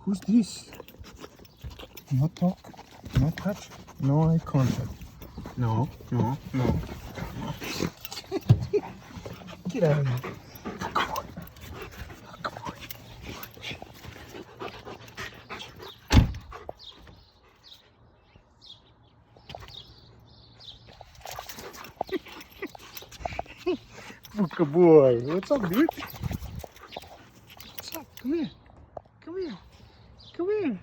Who's this? No talk, no touch, no eye contact. No, no, no. Get out of here. Come on. Come on. Puka boy, what's up, dude? What's up? Come here. Come here. Come here.